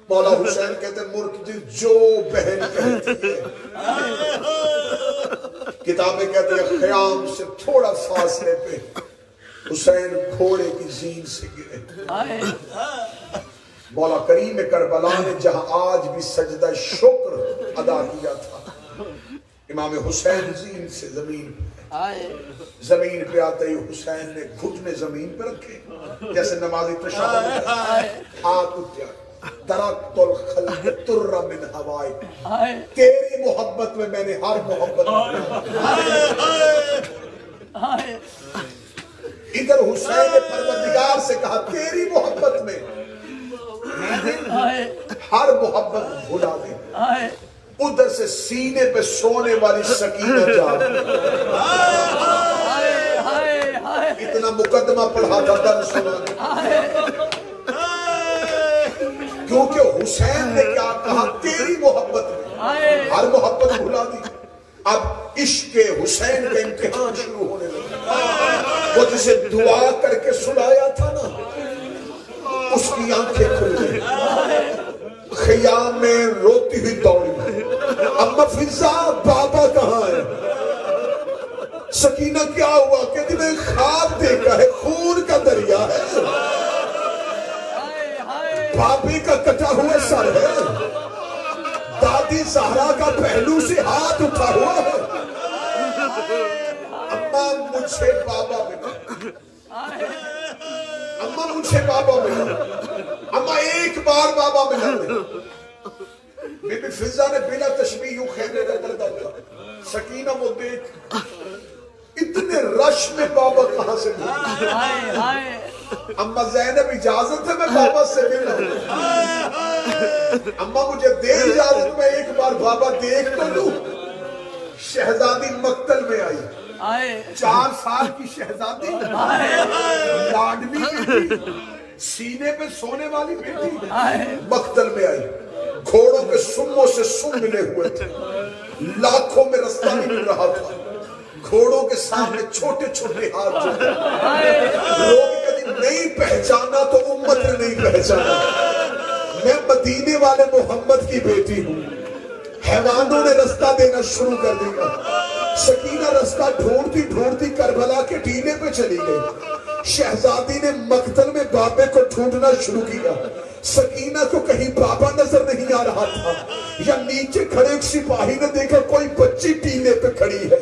مولا حسین کہتے ہیں مرتضی جو بہن کہتی ہے. کتابیں کہتے ہیں خیام سے تھوڑا فاصلے پہ حسین گھوڑے کی زین سے گرے. مولا کریم کربلا نے جہاں آج بھی سجدہ شکر ادا کیا تھا، امام حسین زین سے زمین پہ آتے ہی حسین نے گھٹنے زمین پہ رکھے جیسے نمازی تشہد، ہاتھ اٹھا درخت الخلق تر من ہوائے، تیری محبت میں میں نے ہر محبت ادھر حسین نے پروردگار سے کہا تیری محبت میں ہر محبت بھلا دے. ادھر سے سینے پہ سونے والی سکینہ جا اتنا مقدمہ پڑھا تھا در سنا، کیونکہ حسین نے کیا کہا تیری محبت میں ہر محبت بھلا دی. اب عشق حسین کا امتحان شروع ہونے لگا. وہ جسے دعا کر کے سلایا تھا نا، اس کی آنکھیں کھل گئی، خیام میں روتی ہوئی دوڑی، اما فضا بابا کہاں ہے؟ سکینہ کیا ہوا؟ کہتی میں خواب دیکھا ہے، خون کا دریا ہے، بابی کا کٹا ہوا سر ہے، دادی زہرا کا پہلو سے ہاتھ اٹھا ہوا ہے. اما مجھے بابا ملا، اما مجھے بابا ملا، اما ایک بار بابا ملا دے. بی بی فضا نے بلا تشبیہ یوں خیمے کا کردہ تھا. سکینہ وہ دیکھ اتنے رش میں بابا کہاں سے ملا. اما زینب اجازت ہے میں بابا سے ملا، اما مجھے دے اجازت میں ایک بار بابا دیکھ تو لوں. شہزادی مقتل میں آئی، 4 سال کی شہزادی، لاڈلی بیٹی، سینے پہ سونے والی بیٹی مقتل میں آئی. گھوڑوں کے سموں سے سم ملے ہوئے تھے، لاکھوں میں رستہ نہیں مل رہا تھا. گھوڑوں کے سامنے چھوٹے چھوٹے ہاتھ جو لوگ کبھی نہیں پہچانا تو امت نے نہیں پہچانا. میں مدینے والے محمد کی بیٹی ہوں. حیوانوں نے رستہ دینا شروع کر دیا. سکینہ رستہ ڈھونڈتی ڈھونڈتی کربلا کے ٹیلے پہ چلی گئی. شہزادی نے مقتل میں بابے کو ڈھونڈنا شروع کیا. سکینہ کو کہیں بابا نظر نہیں آ رہا تھا، یا نیچے کھڑے ایک سپاہی نے دیکھا کوئی بچی ٹیلے پہ کھڑی ہے.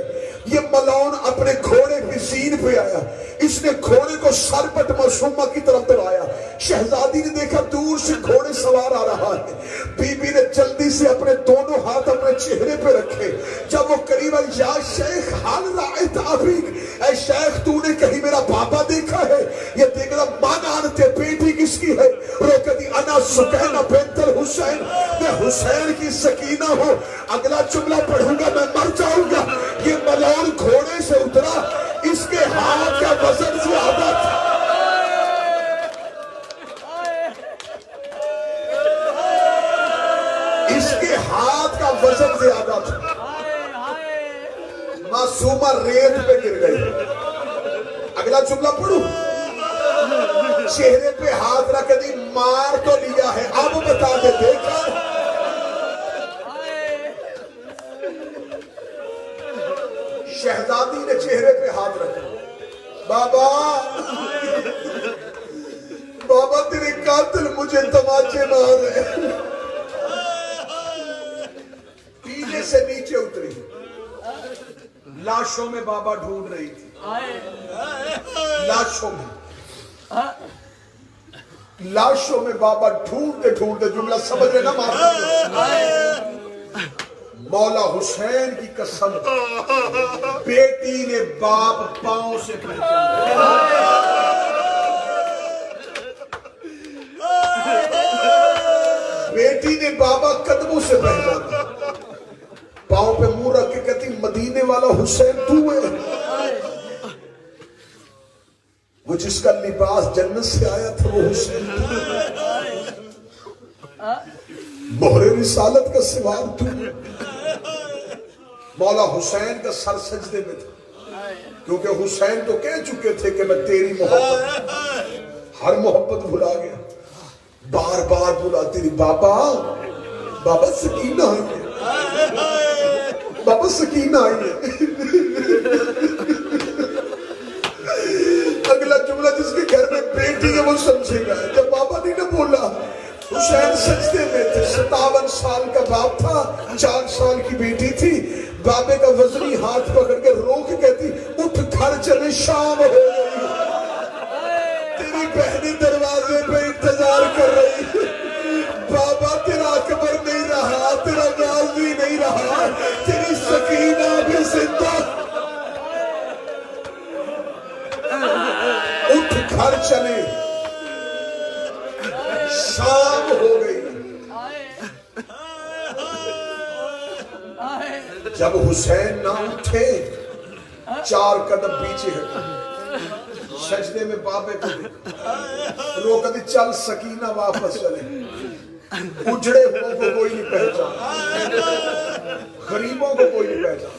یہ ملعون اپنے گھوڑے کی زین پہ آیا، اس نے گھوڑے کو سرپٹ معصومہ کی طرف دلایا. شہزادی نے دیکھا دور سے گھوڑے سوار آ رہا ہے. بی بی نے جلدی سے اپنے دونوں ہاتھ اپنے چہرے پہ رکھے. جب وہ قریب آئی، یا شیخ حال رائت ابیک، اے شیخ تو نے کہیں میرا بابا دیکھا ہے؟ یہ دیکھ رہا من آنتے بیٹی کس کی ہے؟ روکہ دی انا سکینہ بنت الحسین، میں حسین کی سکینہ ہوں. اگلا جملہ پڑھوں گا میں مر جاؤں گا. یہ ملعون گھوڑے سے اترا، اس کے ہاتھ کا وزن زیادہ تھا. اس کے ہاتھ کا وزن زیادہ تھا. معصومہ ریت پہ گر گئی. اگلا جملہ پڑھوں، چہرے پہ ہاتھ رکھ دی، مار تو لیا ہے اب بتا دے دیکھا. شہزادی نے چہرے پہ ہاتھ رکھا. بابا بابا تیرے قاتل مجھے تماچے مارے. پیلے سے نیچے اتری، لاشوں میں بابا ڈھونڈ رہی تھی. لاشوں میں بابا ڈھونڈتے ڈھونڈتے، جملہ سمجھ لینا مولا حسین کی قسم، بیٹی نے باپ پاؤں سے پہچانا. بیٹی نے بابا قدموں سے پہچانا. پاؤں پہ منہ رکھ کے کہتی مدینے والا حسین تو ہے، وہ جس کا لباس جنت سے آیا تھا وہ حسین تو ہے. مہر رسالت کا سوار تو. مولا حسین کا سر سجدے میں تھا، کیونکہ حسین تو کہہ چکے تھے کہ میں تیری محبت ہر محبت بھلا گیا. بار بار بلاتی رہی, بابا بابا سکینہ آئی ہے, بابا سکینہ آئی ہے. اگلا جملہ جس کے گھر میں بیٹی ہے وہ سمجھے گا. جب بابا نے نہ بولا, حسین سجدے میں تھے, 57 سال کا باپ تھا, 4 سال کی بیٹی تھی. بابے کا وزنی ہاتھ پکڑ کے رو کے کہتی, اٹھ گھر چلے, شام ہو گئی, تیری بہنی دروازے پہ انتظار کر رہی. بابا تیرا اکبر نہیں رہا, تیرا غازی نہیں رہا, تیری سکینہ بھی زندہ. اٹھ گھر چلے, شام ہو گئی. جب حسین نہ اٹھے, 4 قدم پیچھے ہٹے, سجدے میں بابے کو دیکھا, روکا دی, چل سکینہ واپس چلے. اجڑے ہوں کو کوئی نہیں پہچان, غریبوں کو کوئی نہیں پہچان.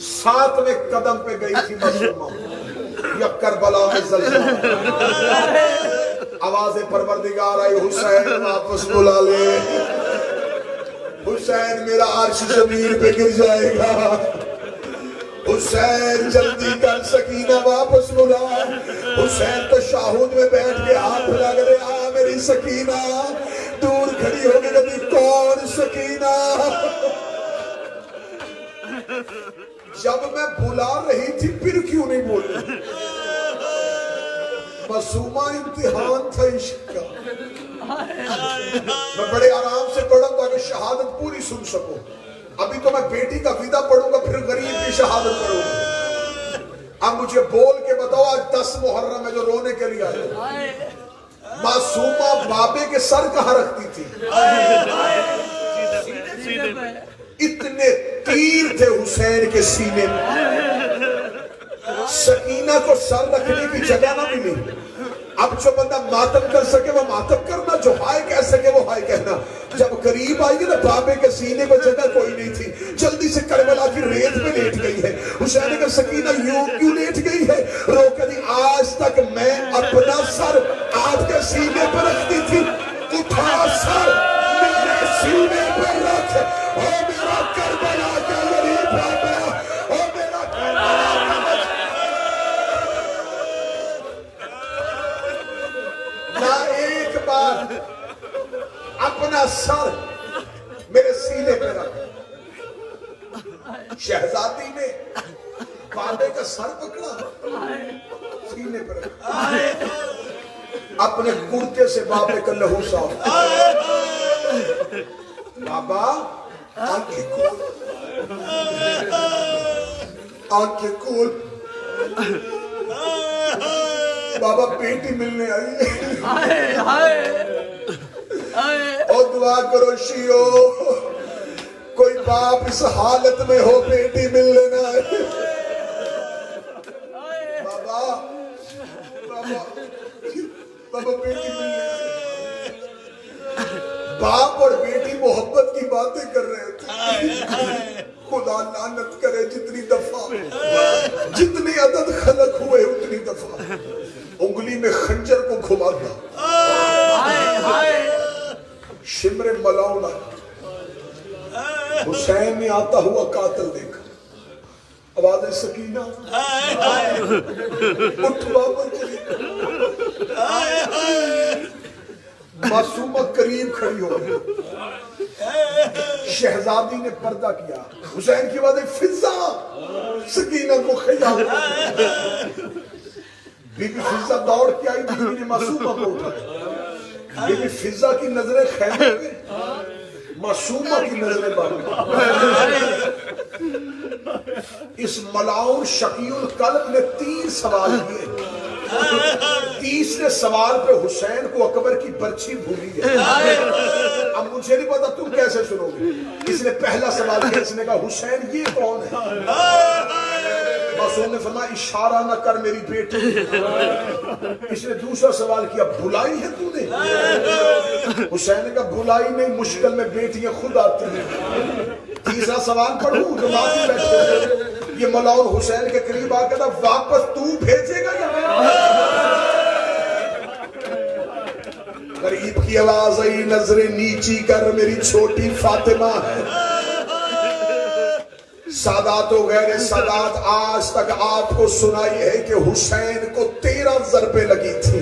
7ویں قدم پہ گئی تھی معصومہ, یا کربلا میں زلزلہ. آواز پروردگار آئی, حسین واپس بلا لے, حسین میرا عرش زمین پہ گر جائے گا, حسین جلدی کر, سکینہ واپس بلا. حسین تشہد میں بیٹھ کے ہاتھ لگ رہے, آ میری سکینہ. دور کھڑی ہو گئی, کہتی کون سکینہ. جب میں بلا رہی تھی پھر کیوں نہیں بولی؟ معصومہ امتحان تھا عشق کا. میں بڑے آرام سے پڑھوں گا کہ شہادت پوری سن سکو. ابھی تو میں بیٹی کا ویدہ پڑھوں گا, پھر غریب کی شہادت پڑھوں گا. اب مجھے بول کے بتاؤ, آج 10 محرم ہے جو رونے کے لیے آئے. معصومہ بابے کے سر کہاں رکھتی تھی؟ اتنے تیر تھے حسین کے سینے میں. سکینہ کو سر رکھنے کی جگہ نہ ملی. اب جو بندہ ماتم کر سکے وہ ماتم کرنا, جو ہائے کہہ سکے وہ ہائے کہنا. جب قریب آئی نا بابے کے سینے پر جگہ کوئی نہیں تھی, جلدی سے کربلا کی ریت میں لیٹ گئی ہے. حسین کا سکینہ یوں کیوں لیٹ گئی ہے؟ روکا دی, آج تک میں اپنا سر آپ کے سینے پر رکھتی تھی, اٹھا سر میرے سینے پر رکھ, او میرا کربلا کا غریب بابا, او میرا کربلا کا. نہ ایک بار اپنا سر میرے سینے پہ رکھ. شہزادی نے بابے کا سر پکڑا, سینے پہ رکھا, اپنے کرتے سے بابے کا لہو صاف. بابا آنکھیں کھول, آنکھیں کھول. بابا بیٹی ملنے آئی. اور دعا کرو شیو, کوئی باپ اس حالت میں ہو بیٹی مل لینا ہے. بابا بابا بابا بیٹی ملنے آئی. باپ اور بیٹی محبت کی باتیں کر رہے تھے. خدا لعنت کرے, جتنی دفعہ جتنی عدد خلق ہوئے اتنی دفعہ انگلی میں خنجر کو گھماتا, شمر ملاؤنا. حسین نے آتا ہوا قاتل دیکھا, آواز سکینہ اٹھ واپس چلی. معصومہ قریب کھڑی ہو گئی. شہزادی نے پردہ کیا. حسین کی بات ہے, فضا سکینہ کو خیال. بی بی فضا دوڑ کے آئی, بی بی نے معصومہ کو اٹھایا. بی بی فضا کی نظریں خیمے پہ, معصومہ کی نظریں باہر. اس ملاؤن شقی القلب نے 3 سوال کیے. 30 سوال پہ حسین کو اکبر کی برچھی بھولی ہے. اب مجھے نہیں پتا تم کیسے سنو گے. اس نے پہلا سوال کیا, اس نے کہا حسین یہ کون ہے؟ معصوم نے فرمایا اشارہ نہ کر میری بیٹی. اس نے دوسرا سوال کیا, بلائی ہے تو نے؟ حسین نے کہا بلائی نہیں, مشکل میں بیٹیاں خود آتی ہیں. تیسرا سوال پڑھوں جو معافی بیٹھے. یہ ملاؤن حسین کے قریب آ کے تھا, واپس تو بھیجے گا یا میں؟ غریب کی آواز آئی نظریں نیچی کر میری چھوٹی فاطمہ ہے. سادات و غیر سادات آج تک آپ کو سنائی ہے کہ حسین کو 13 ضربیں لگی تھی.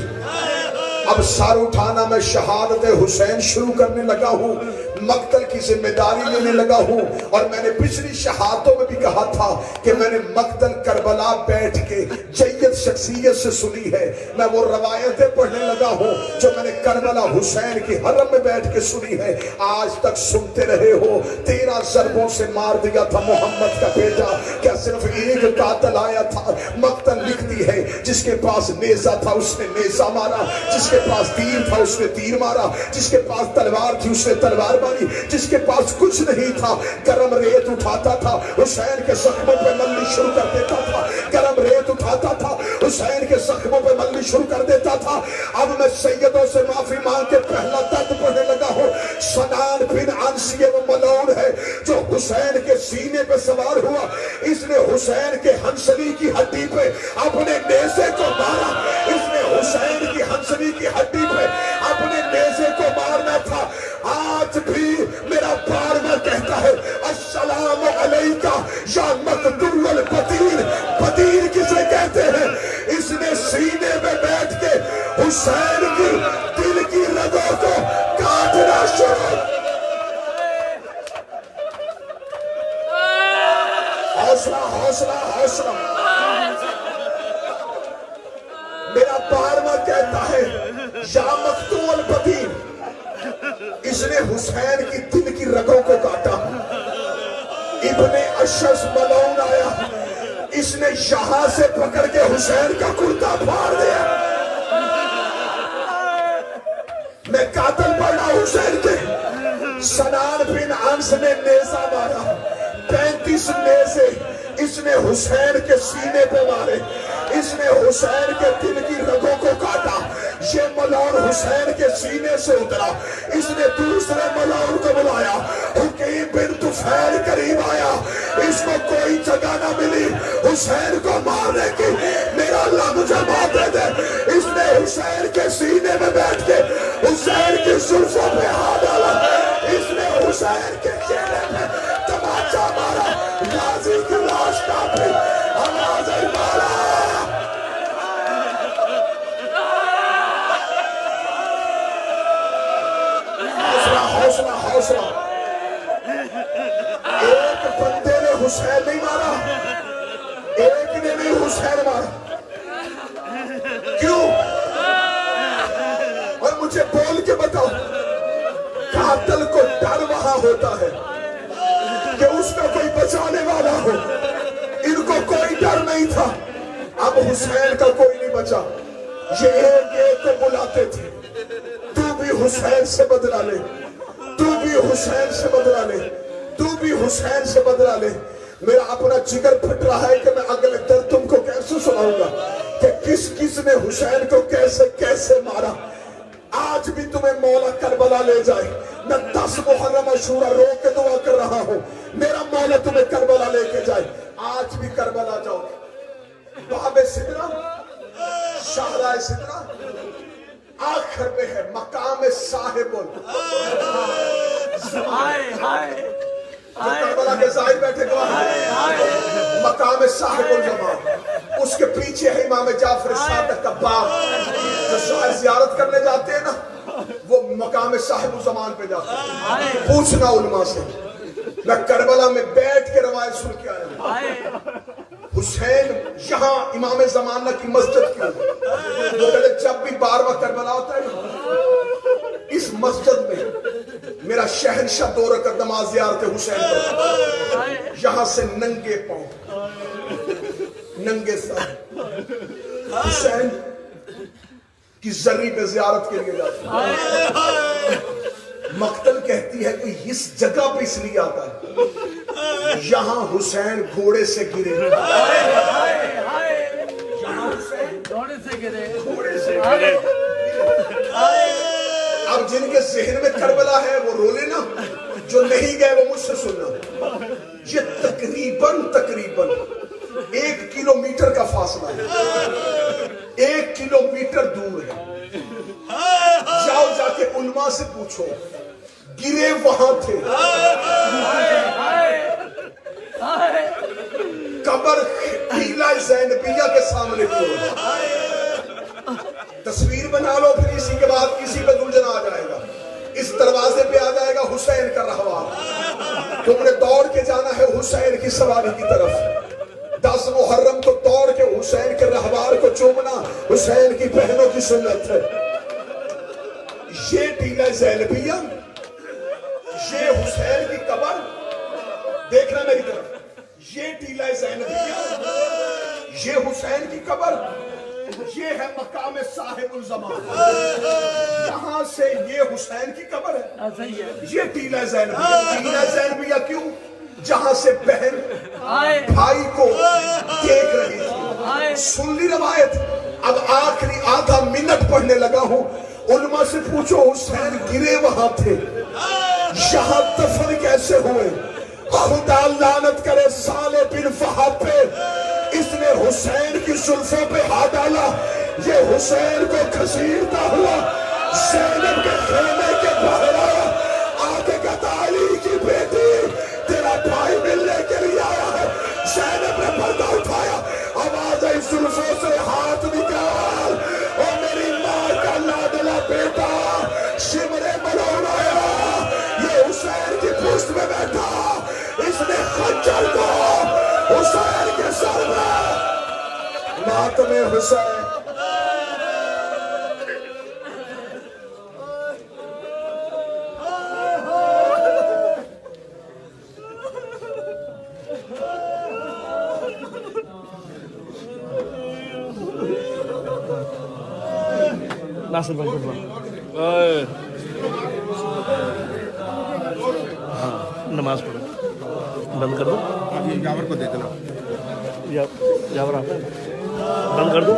اب سر اٹھانا میں شہادت حسین شروع کرنے لگا ہوں, مقتل کی ذمہ داری لینے لگا ہوں. اور میں نے پچھلی شہادتوں میں بھی کہا تھا کہ میں نے مقتل کربلا بیٹھ کے جید شخصیت سے سنی ہے. میں وہ روایتیں پڑھنے لگا ہوں جو میں نے کربلا حسین کی حرم میں بیٹھ کے سنی ہے. آج تک سنتے رہے ہو. 13 ضربوں سے مار دیا تھا محمد کا بیٹا. کیا صرف ایک قاتل آیا تھا؟ مقتل لکھتی ہے جس کے پاس نیزہ تھا اس نے نیزہ مارا, جس کے پاس تیر تھا اس نے تیر مارا, جس کے پاس تلوار تھی اس نے تلوار ماری, جس کے پاس کچھ نہیں تھا گرم ریت اٹھاتا تھا حسین کے زخموں پہ ملنی شروع کر دیتا تھا. گرم ریت اٹھاتا تھا حسین کے زخموں پہ ملنی شروع کر دیتا تھا. اب میں سیدوں سے معافی مانگ کے پہلا درد پڑھنے لگا ہوں. سنان بن انس یہ وہ ملعون ہے جو حسین کے سینے پہ سوار ہوا. اس نے حسین کے ہنسلی کی ہڈی پہ اپنے نیزے کو مارا. اس نے حسین کی ہنسلی کی ہڈی پہ اپنے نیزے کو مارنا تھا. آج بھی میرا بارگاہ کہتا ہے السلام علیکہ یا مقتول البدیر. بدیر کسے کہتے ہیں؟ اس نے سینے میں بیٹھ کے حسین کی دل کی رگوں کو کاٹنا شروع. حوصلہ حوصلہ حوصلہ. میرا بارگاہ کہتا ہے یا مقتول البدیر. اس نے حسین کی دل کی رگوں کو کاٹا. ابن اشعث ملعون آیا, اس نے یہاں سے پکڑ کے حسین کا کرتا پھاڑ دیا. میں قاتل پڑھا حسین کے. سنان بن انس نے نیزہ مارا. 35 نیزے اس نے حسین کے سینے پہ مارے. اس نے حسین کے دل کی رگوں کو کاٹا. یہ ملعون حسین کے سینے سے اترا. اس نے دوسرے ملعون کو بلایا. حکیم بن طفیل قریب آیا. اس کو کوئی جگہ نہ ملی حسین کو مارنے کی. میرا اللہ مجھے موت دے دے. اس نے حسین کے سینے میں بیٹھ کے حسین کی زلفوں پہ ہاتھ ڈالا. اس نے حسین کے چہرے میں تماچا مارا. غازی کی لاش کاپی. آواز آئی مارا. حوصلہ حوصلہ. ایک بندے نے حسین نہیں مارا, ایک نے بھی حسین مارا. کیوں؟ اور مجھے بول کے بتاؤ. قاتل کو ڈر وہاں ہوتا ہے کہ اس کا کوئی بچانے والا ہو. ان کو کوئی ڈر نہیں تھا. اب حسین کا کوئی نہیں بچا. یہ ایک ایک کو بلاتے تھے تو بھی حسین سے بدلہ لے, تو بھی حسین سے بدلہ لے, تو بھی حسین سے بدلہ لے. میرا اپنا جگر پھٹ رہا ہے کہ میں اگلے درد تم کو کیسے سناؤں گا کہ کس کس نے حسین کو کیسے کیسے مارا. آج بھی تمہیں مولا کربلا لے جائے. میں 10 محرم عاشورہ رو کے دعا کر رہا ہوں میرا مولا تمہیں کربلا لے کے جائے. آج بھی کربلا جاؤ. باب سدرہ, شاہراہ سدرہ آخر میں ہے مقام صاحب کربلا کے ظاہر بیٹھے گواہ مقام صاحب الجمال. اس کے پیچھے ہے امام جعفر صادق کا باغ. جو شاہ زیارت کرنے جاتے ہیں نا وہ مقام صاحب الزمان پہ جاتے ہیں. پوچھنا علماء سے. میں کربلا میں بیٹھ کے روایت سن کے آیا ہوں. حسین یہاں امام زمانہ کی مسجد کیوں؟ وہ کہتے جب بھی 12واں کربلا ہوتا ہے نا اس مسجد میں میرا شہنشاہ 2 رکعت نماز زیارت حسین کرتا. یہاں سے ننگے پاؤں ننگے سر حسین کی زری پہ زیارت کے لیے جاتا ہے. مقتل کہتی ہے کہ اس جگہ پہ اس لیے آتا ہے یہاں حسین گھوڑے سے گرے. یہاں حسین گھوڑے سے گرے. اب جن کے ذہن میں کربلا ہے وہ رو لینا, جو نہیں گئے وہ مجھ سے سننا. یہ تقریباً 1 کلومیٹر کا فاصلہ ہے. 1 کلومیٹر دور ہے. جاؤ علماء سے پوچھو گرے وہاں تھے قبر قلعہ زینبیہ کے سامنے کیوں تصویر بنا لو پھر اسی کے بعد کسی پہ دلجنا آ جائے گا اس دروازے پہ آ جائے گا حسین کا رہوار تم نے دوڑ کے جانا ہے حسین کی سواری کی طرف 10 محرم کو دوڑ کے حسین کے رہوار کو چومنا حسین کی بہنوں کی سنت ہے یہ ٹیلہ زینبیہ یہ حسین کی قبر دیکھنا میری طرف یہ ٹیلہ زینبیہ یہ حسین کی قبر یہ ہے مقام صاحب الزمان یہاں سے یہ حسین کی قبر ہے یہ ٹیلہ زینبیہ کیوں جہاں سے بہن بھائی کو دیکھ رہی تھی سن لی روایت اب آخری آدھا منٹ پڑھنے لگا ہوں علماء سے پوچھو حسین گرے وہاں تھے یہاں دفن کیسے ہوئے خدا لعنت کرے صالح بن وہاب پہ اس نے حسین کی زلفوں پہ ہاتھ ڈالا یہ حسین کو گھسیٹتا ہوا زینب کے خیمے کے باہر آیا آگے کہتا علی کی بیٹی تیرا بھائی ملنے کے لیے آیا ہے زینب نے پردہ اٹھایا آواز آئی زلفوں سے ہاتھ نکال اور میری ماں کا لاڈلا بیٹا شمرے ملون آیا یہ حسین کی پشت میں بیٹھا اس نے خنجر کو حسین کے سر میں ماتم حسین ناصر بھائی نماز پڑھو بند کر دو جاور کو دیکھنا جاور آپ بند کر دو